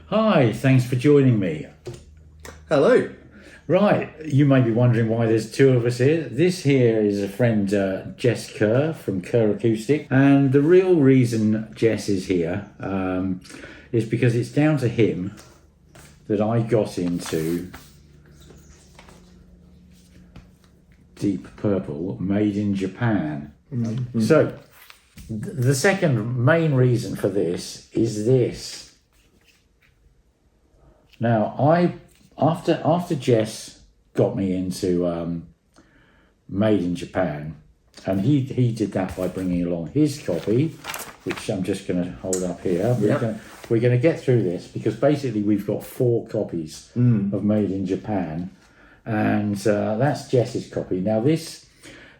Hi, thanks for joining me. Hello. Right, you may be wondering why there's two of us here. This here is a friend, Jess Kerr from Kerr Acoustic. And the real reason Jess is here is because it's down to him that I got into Deep Purple, made in Japan. Mm-hmm. So, the second main reason for this is this. Now, after Jess got me into Made in Japan, and he did that by bringing along his copy, which I'm just going to hold up here. Yep. We're going to get through this because basically we've got 4 copies of Made in Japan, and that's Jess's copy. Now this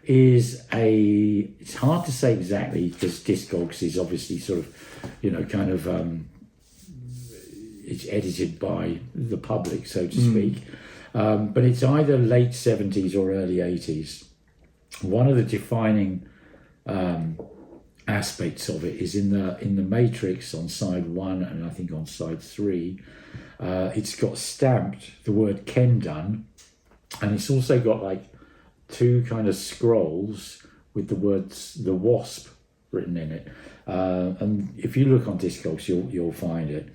is it's hard to say exactly because Discogs is obviously sort of, it's edited by the public, so to speak. But it's either late 70s or early 80s. One of the defining aspects of it is in the matrix on side 1 and I think on side 3, it's got stamped the word Kendun, and it's also got like 2 kind of scrolls with the words the Wasp written in it. And if you look on Discogs, you'll find it.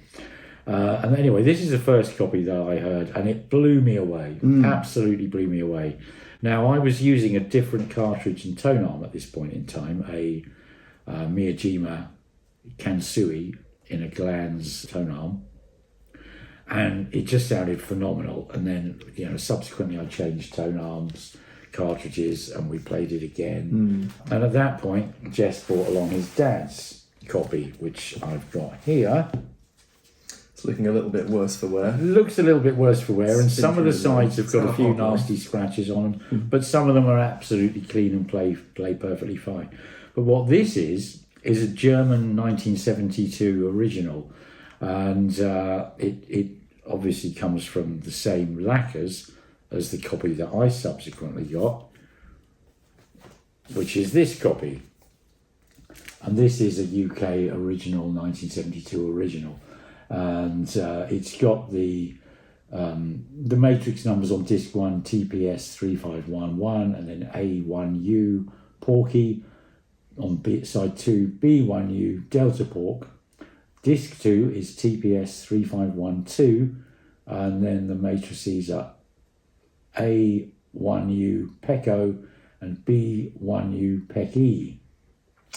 And anyway, this is the first copy that I heard, and it blew me away. Absolutely blew me away. Now, I was using a different cartridge and tone arm at this point in time, a Miyajima Kansui in a Glanz tone arm, and it just sounded phenomenal. And then, subsequently I changed tone arms, cartridges, and we played it again. And at that point, Jess brought along his dad's copy, which I've got here. Looking a little bit worse for wear. Looks a little bit worse for wear, and some of the sides have got a few nasty scratches on them, but some of them are absolutely clean and play perfectly fine. But what this is a German 1972 original, and it obviously comes from the same lacquers as the copy that I subsequently got, which is this copy. And this is a UK original, 1972 original. And it's got the matrix numbers on disc 1, TPS 3511, and then A1U Porky, on side 2, B1U Delta Pork. Disc 2 is TPS 3512, and then the matrices are A1U Pecco and B1U Pecky.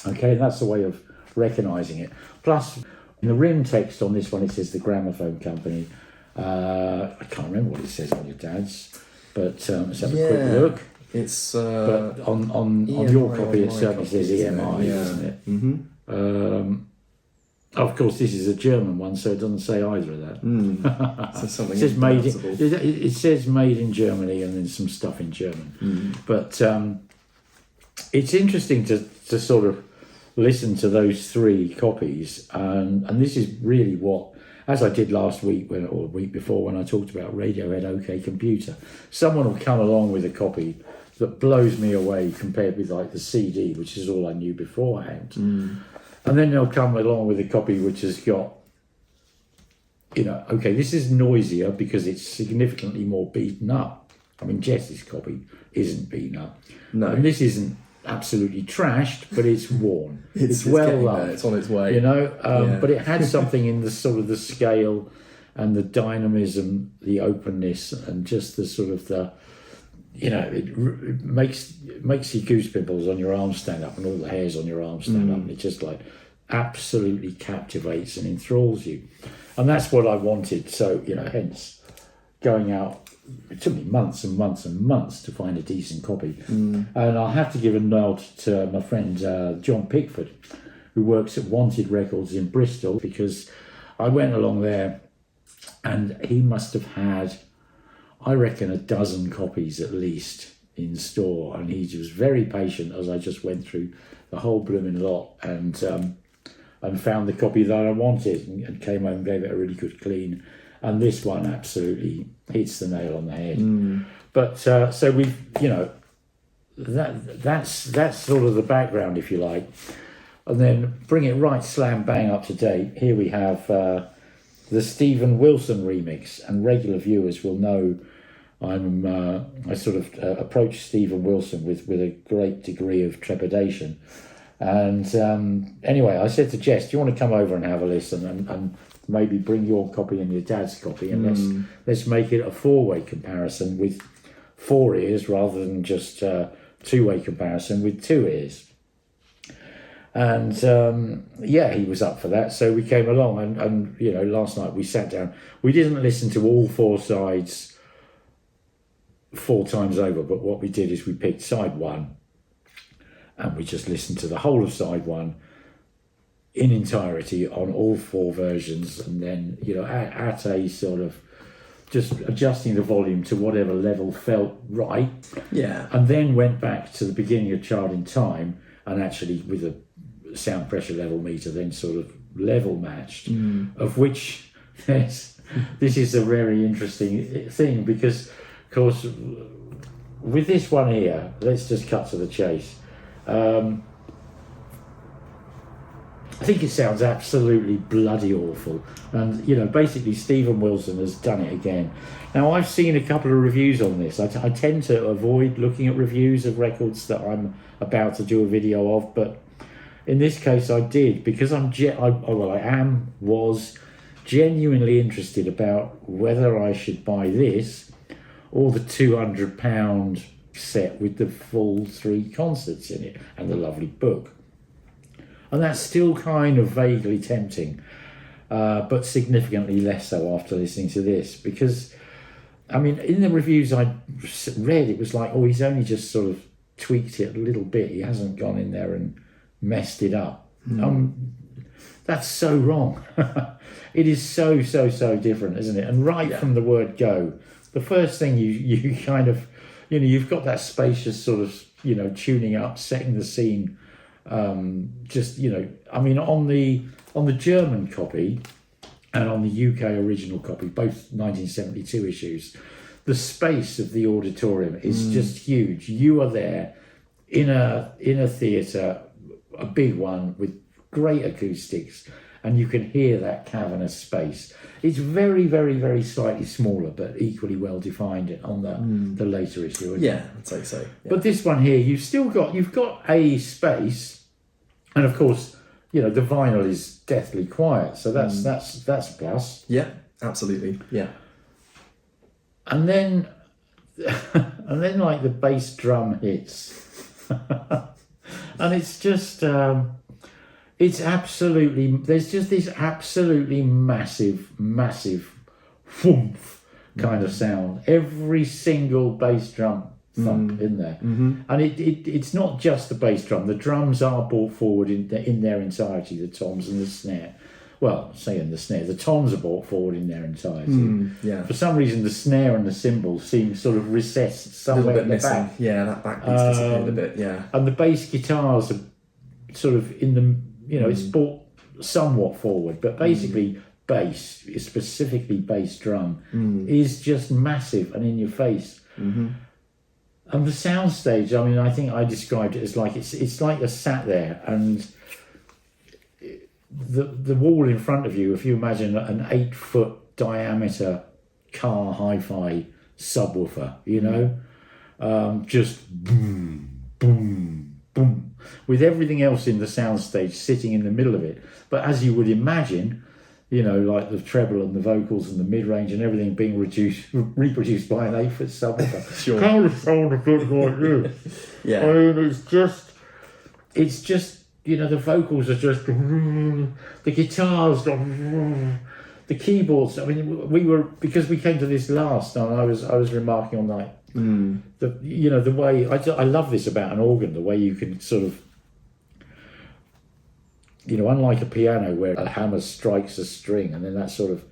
Okay, that's the way of recognising it. Plus, in the rim text on this one, it says the Gramophone Company. I can't remember what it says on your dad's, but let's have a quick look. It's but on your copy, it certainly says EMI, doesn't it? Mm-hmm. Of course, this is a German one, so it doesn't say either of that. So something it says it says made in Germany, and then some stuff in German. But it's interesting to sort of listen to those 3 copies, and this is really what, as I did last week or the week before when I talked about Radiohead OK Computer, someone will come along with a copy that blows me away compared with like the CD, which is all I knew beforehand, and then they'll come along with a copy which has got, okay, this is noisier because it's significantly more beaten up. I mean, Jess's copy isn't beaten up, no, and this isn't absolutely trashed, but it's worn. it's well loved. It's on its way. But it had something in the sort of the scale and the dynamism, the openness, and just the sort of it makes your goose pimples on your arm stand up and all the hairs on your arm stand up, and it just like absolutely captivates and enthralls you, and that's what I wanted. So hence going out. It took me months and months and months to find a decent copy. And I'll have to give a nod to my friend John Pickford, who works at Wanted Records in Bristol, because I went along there and he must have had, I reckon, a dozen copies at least in store, and he was very patient as I just went through the whole blooming lot and found the copy that I wanted, and came home and gave it a really good clean. And this one absolutely hits the nail on the head. But so we've, that's sort of the background, if you like. And then bring it right slam bang up to date. Here we have the Stephen Wilson remix, and regular viewers will know I sort of approached Stephen Wilson with a great degree of trepidation. And anyway, I said to Jess, do you want to come over and have a listen and maybe bring your copy and your dad's copy, and let's make it a 4-way comparison with 4 ears rather than just 2-way comparison with 2 ears. And he was up for that, so we came along, and last night we sat down. We didn't listen to all 4 sides 4 times over, but what we did is we picked side 1 and we just listened to the whole of side 1 in entirety on all 4 versions, and then at a sort of just adjusting the volume to whatever level felt right, and then went back to the beginning of Child in Time, and actually with a sound pressure level meter then sort of level matched, of which this is a very interesting thing, because of course with this one here, let's just cut to the chase. I think it sounds absolutely bloody awful, and basically Stephen Wilson has done it again. Now, I've seen a couple of reviews on this. I tend to avoid looking at reviews of records that I'm about to do a video of, but in this case I did, because was genuinely interested about whether I should buy this or the £200 set with the full 3 concerts in it and the lovely book. And that's still kind of vaguely tempting, but significantly less so after listening to this, because in the reviews I read, it was like, he's only just sort of tweaked it a little bit, he hasn't gone in there and messed it up. That's so wrong. It is so different, isn't it? And from the word go, the first thing you kind of, you've got that spacious sort of, tuning up, setting the scene. On the German copy and on the UK original copy, both 1972 issues, the space of the auditorium is just huge. You are there in a theatre, a big one with great acoustics, and you can hear that cavernous space. It's very, very, very slightly smaller, but equally well defined on the later issue. I'd say so. Yeah. But this one here, you've got a space, and of course, the vinyl is deathly quiet, so that's a plus. Yeah, absolutely. Yeah. And then like the bass drum hits, and it's just. It's absolutely, there's just this absolutely massive whoomph kind of sound. Every single bass drum thump in there. And it's not just the bass drum. The drums are brought forward in their entirety, the toms and the snare. Well, saying the snare, the toms are brought forward in their entirety. For some reason, the snare and the cymbals seem sort of recessed somewhere in the back. Yeah, that backbeat's disappeared a bit, And the bass guitars are sort of in the... it's brought somewhat forward, but basically bass, specifically bass drum, is just massive and in your face. And the soundstage, I think I described it as like it's like you're sat there, and the wall in front of you, if you imagine an 8-foot diameter car hi-fi subwoofer, just boom, boom, boom, with everything else in the soundstage sitting in the middle of it. But as you would imagine, like the treble and the vocals and the mid-range and everything being reproduced by an 8-foot subwoofer. Sure. Kind of sound a bit like this. It's just, the vocals are just, the guitars, the keyboards. because we came to this last, and I was remarking on like, the way I love this about an organ, the way you can sort of, unlike a piano where a hammer strikes a string and then that sort of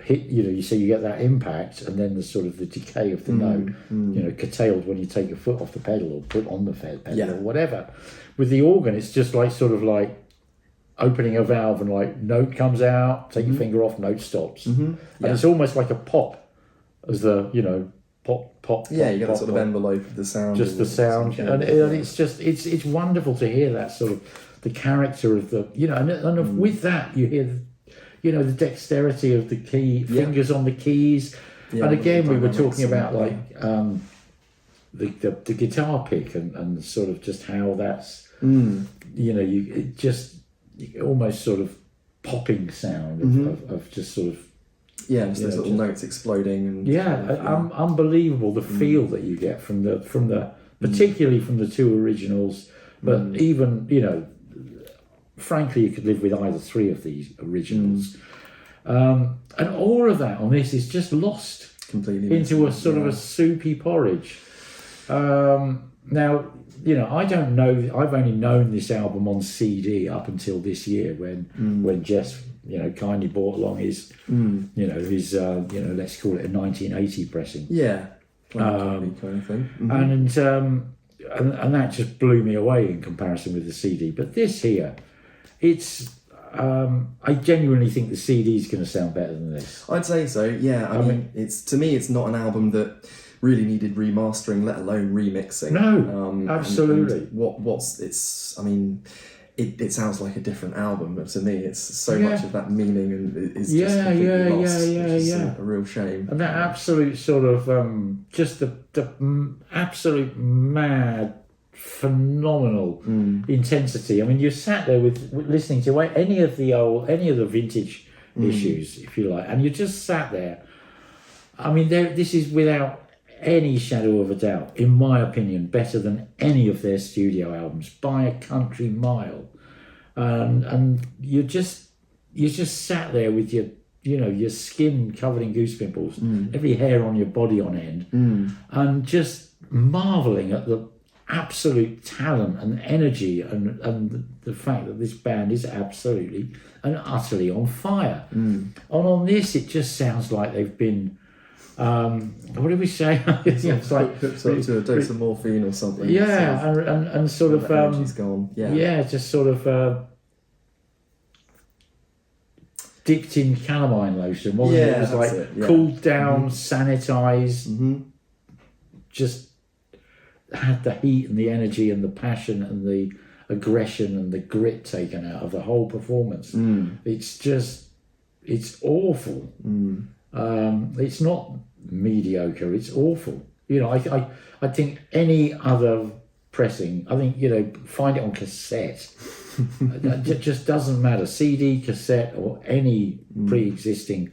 hit, you get that impact, and then the sort of the decay of the note, curtailed when you take your foot off the pedal or put on the pedal or whatever. With the organ, it's just like sort of like opening a valve, and like note comes out, take your finger off, note stops, and it's almost like a pop as the pop. Yeah, you get that sort of envelope of the sound. Just the sound, and it's just it's wonderful to hear that sort of the character of the and with that you you know, the dexterity of the key fingers on the keys. Yeah, And again, we were dynamics talking about and like the guitar pick and sort of just how that's you know, it just almost sort of popping sound of just sort of just those little notes exploding and unbelievable the feel that you get from the particularly from the two originals, but even, you know, frankly, you could live with either three of these originals. And all of that on this is just lost completely into a sort of a soupy porridge. Now, you know, I don't know, I've only known this album on CD up until this year when Jess, you know, kindly brought along his, you know, his, you know, let's call it a 1980 pressing. Yeah, kind of thing. And that just blew me away in comparison with the CD. But this here, it's, I genuinely think the CD is going to sound better than this. I'd say so, yeah. I mean, it's, to me, it's not an album that really needed remastering, let alone remixing. No, absolutely. I mean, it sounds like a different album, but to me, it's so much of that meaning and is just completely lost, which is a real shame. And that absolute sort of, just the absolute mad, phenomenal intensity. I mean, you sat there with listening to any of the vintage issues, if you like, and you just sat there. I mean, this is without any shadow of a doubt, in my opinion, better than any of their studio albums by a country mile. And you just sat there with your skin covered in goose pimples, every hair on your body on end, and just marveling at the absolute talent and energy and the fact that this band is absolutely and utterly on fire. And on this, it just sounds like they've been, what did we say? It's like hooked up to a dose of morphine or something. Yeah, and sort of energy's gone. Yeah, just sort of dipped in calamine lotion, wasn't it? It was like cooled down, sanitized, just had the heat and the energy and the passion and the aggression and the grit taken out of the whole performance. It's awful. It's not mediocre, it's awful. You know, I think any other pressing, I think, you know, find it on cassette. It just doesn't matter. CD, cassette, or any pre-existing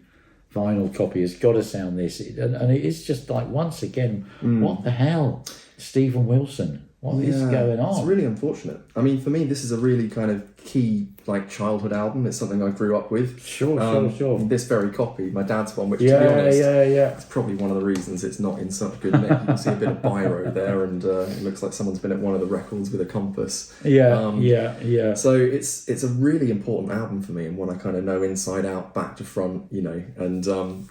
vinyl copy has got to sound this. And it's just like, once again, what the hell? Stephen Wilson, what is going on? It's really unfortunate. I mean, for me, this is a really kind of key, like, childhood album. It's something I grew up with. Sure. This very copy, my dad's one, which, to be honest, it's probably one of the reasons it's not in such good nick. You can see a bit of biro there, and it looks like someone's been at one of the records with a compass. So it's a really important album for me, and one I kind of know inside out, back to front, you know. And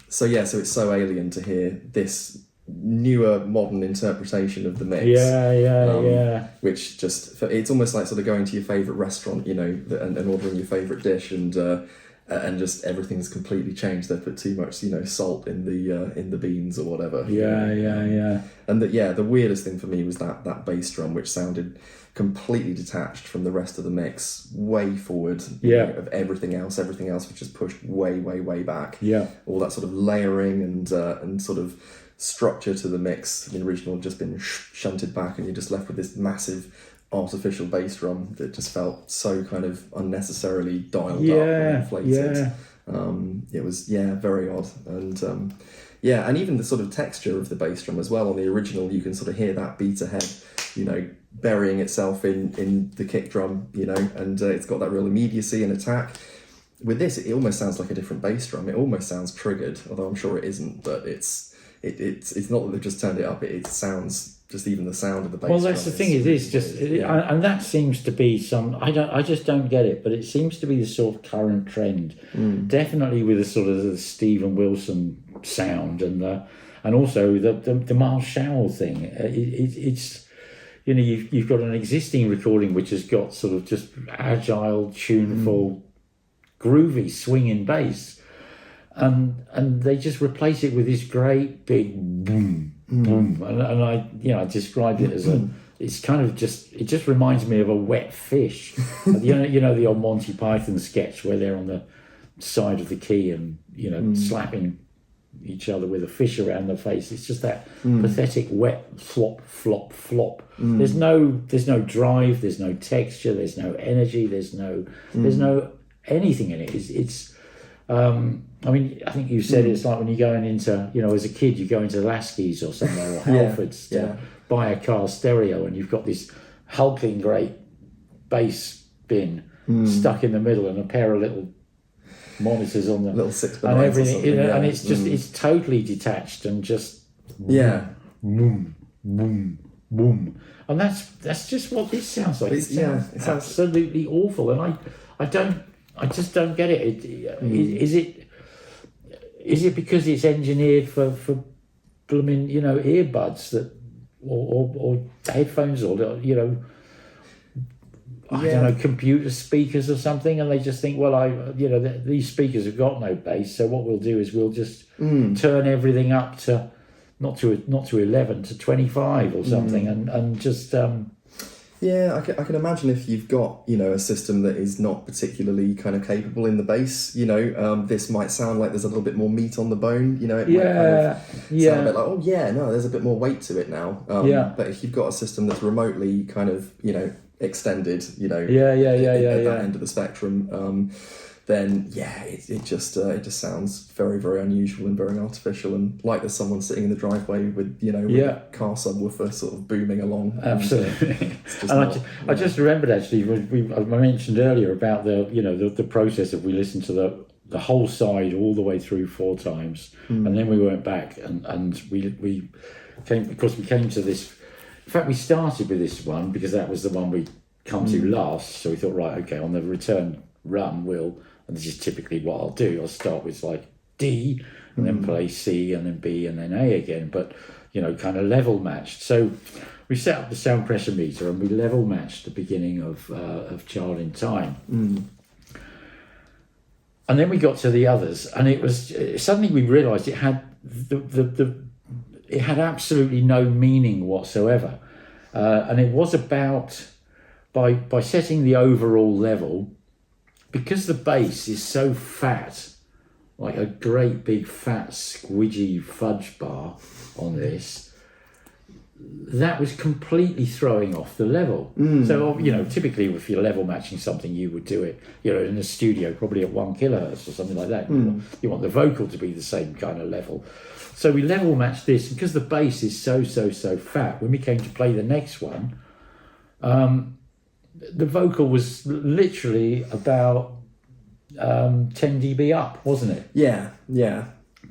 so it's so alien to hear this newer modern interpretation of the mix, which just, it's almost like sort of going to your favorite restaurant, you know, and ordering your favorite dish, and just everything's completely changed. They put too much, you know, salt in the beans or whatever. And the weirdest thing for me was that bass drum, which sounded completely detached from the rest of the mix, way forward of everything else was just pushed way back. All that sort of layering and sort of structure to the mix. The original had just been shunted back, and you're just left with this massive artificial bass drum that just felt so kind of unnecessarily dialed up and inflated. It was very odd, and and even the sort of texture of the bass drum as well. On the original, you can sort of hear that beta head, you know, burying itself in the kick drum, you know, and it's got that real immediacy and attack. With this, it almost sounds like a different bass drum. It almost sounds triggered, although I'm sure it isn't, but it's not that they've just turned it up. It sounds, just even the sound of the bass. Well, that's the thing. It is just, and that seems to be some. I just don't get it, but it seems to be the sort of current trend. Definitely with the sort of the Stephen Wilson sound and also the Miles Showell thing. It's, you know, you've got an existing recording which has got sort of just agile, tuneful, groovy, swinging bass. And they just replace it with this great big boom, boom, and I described it as it's kind of it just reminds me of a wet fish. You know the old Monty Python sketch where they're on side of the key and, you know, slapping each other with a fish around the face. It's just that pathetic wet flop, flop, flop. There's no drive, there's no texture, there's no energy, there's no anything in it. It's I mean, I think you said it's like when you're going into, you know, as a kid, you go into Lasky's or somewhere, or Halfords to buy a car stereo, and you've got this hulking great bass bin stuck in the middle and a pair of little monitors on the little 6x9 and everything, you know, and it's just it's totally detached and just boom, boom, boom, and that's just what this sounds like. It sounds absolutely awful, and I just don't get it. Is it because it's engineered for blooming, you know, earbuds that or headphones, or, you know, I don't know, computer speakers or something, and they just think, well, these speakers have got no bass, so what we'll do is we'll just turn everything up to not to 11 to 25 or something, and just I can imagine if you've got, you know, a system that is not particularly kind of capable in the bass, you know, this might sound like there's a little bit more meat on the bone, you know, it might kind of sound a bit like, there's a bit more weight to it now. But if you've got a system that's remotely kind of, you know, extended, you know, at that end of the spectrum, then it just sounds very, very unusual and very artificial, and like there's someone sitting in the driveway with, you know, with a car subwoofer sort of booming along. Absolutely. I just remembered actually I mentioned earlier about the process of we listened to the whole side all the way through 4 times, and then we went back and we came to this. In fact, we started with this one because that was the one we come to last. So we thought, right, okay, on the return run, and this is typically what I'll do. I'll start with like D, and then play C, and then B, and then A again. But, you know, kind of level matched. So we set up the sound pressure meter, and we level matched the beginning of Child in Time. And then we got to the others, and it was suddenly we realised it had it had absolutely no meaning whatsoever, and it was about by setting the overall level, because the bass is so fat, like a great big fat squidgy fudge bar on this, that was completely throwing off the level. So, you know, typically if you're level matching something, you would do it, you know, in a studio probably at 1 kilohertz or something like that. You want the vocal to be the same kind of level. So we level matched this, because the bass is so fat. When we came to play the next one, the vocal was literally about 10 dB up, wasn't it? Yeah.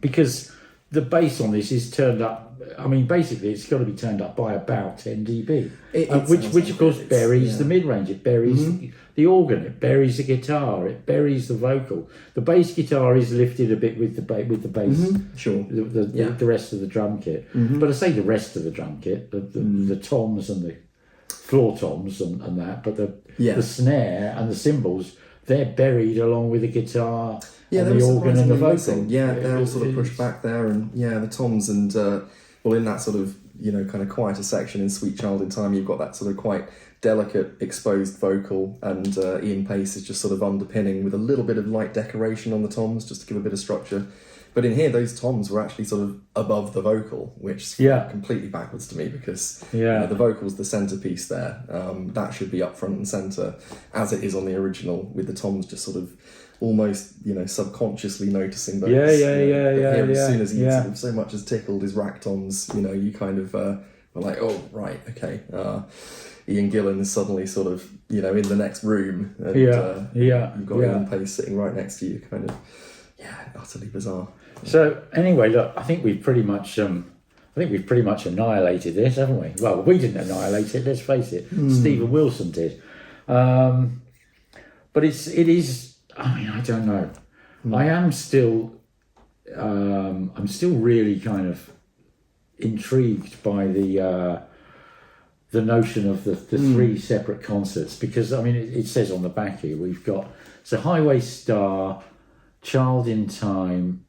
Because the bass on this is turned up. I mean, basically, it's got to be turned up by about 10 dB, which of course buries the mid-range. It buries the organ. It buries the guitar. It buries the vocal. The bass guitar is lifted a bit with the bass. Sure. The rest of the drum kit. But I say the rest of the drum kit, the toms and the floor toms and that, but the snare and the cymbals, they're buried along with the guitar and the organ and the vocal. They're all sort of pushed back there, and the toms and in that sort of, you know, kind of quieter section in Sweet Child in Time, you've got that sort of quite delicate exposed vocal, and Ian Pace is just sort of underpinning with a little bit of light decoration on the toms just to give a bit of structure. But in here, those toms were actually sort of above the vocal, which is completely backwards to me, because you know, the vocal's the centerpiece there. That should be up front and center, as it is on the original, with the toms just sort of almost, you know, subconsciously noticing those. As soon as he sort of so much as tickled his rack toms, you know, you kind of were like, oh, right, okay. Ian Gillan is suddenly sort of, you know, in the next room, and you've got Ian Pace sitting right next to you, kind of, utterly bizarre. So anyway, look, I think we've pretty much annihilated this, haven't we? Well, we didn't annihilate it. Let's face it. Stephen Wilson did. But it is. I mean, I don't know. I am still. I'm still really kind of intrigued by the notion of the 3 separate concerts, because I mean it says on the back here we've got Highway Star, Child in Time,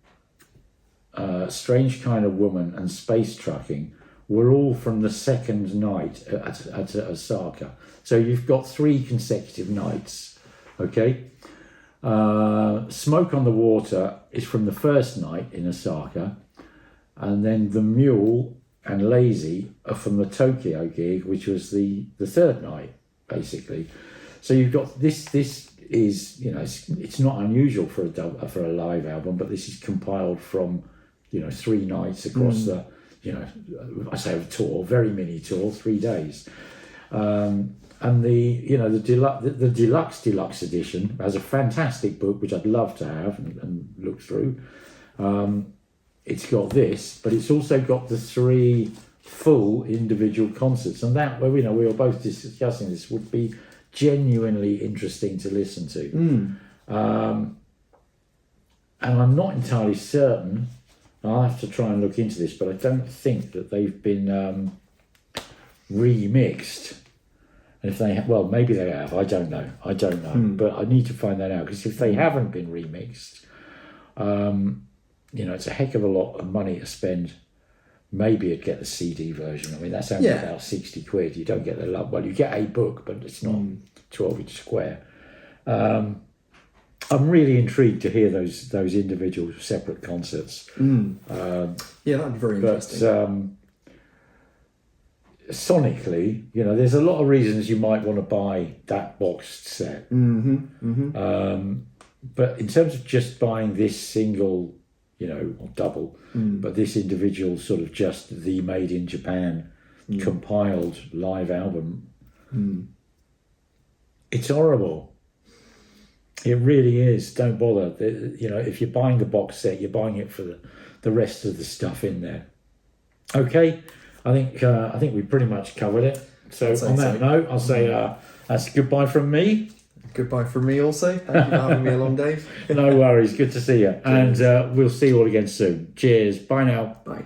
Strange Kind of Woman, and Space Trucking were all from the second night at Osaka. So you've got 3 consecutive nights, okay? Smoke on the Water is from the first night in Osaka, and then The Mule and Lazy are from the Tokyo gig, which was the third night, basically. So you've got this. This is, you know, it's not unusual for a live album, but this is compiled from, you know, 3 nights across the, you know, I say a tour, very mini tour, 3 days. And the, you know, the deluxe edition has a fantastic book, which I'd love to have and look through. It's got this, but it's also got the 3 full individual concerts, and that, you know, we were both discussing this, would be genuinely interesting to listen to. And I'm not entirely certain. I'll have to try and look into this, but I don't think that they've been remixed. And if they have, well, maybe they have. I don't know. But I need to find that out, because if they haven't been remixed, you know, it's a heck of a lot of money to spend. Maybe you'd get the CD version. I mean, that's only about 60 quid. You don't get the well, you get a book, but it's not 12-inch square. I'm really intrigued to hear those individual separate concerts. That'd be very interesting. Sonically, you know, there's a lot of reasons you might want to buy that boxed set. But in terms of just buying this single, you know, or double, but this individual sort of just the made in Japan compiled live album, it's horrible. It really is. Don't bother. You know, if you're buying the box set, you're buying it for the rest of the stuff in there. Okay, I think we pretty much covered it. So on that note, I'll say that's goodbye from me. Goodbye from me also. Thank you for having me along, Dave. No worries. Good to see you. Cheers. And we'll see you all again soon. Cheers. Bye now. Bye.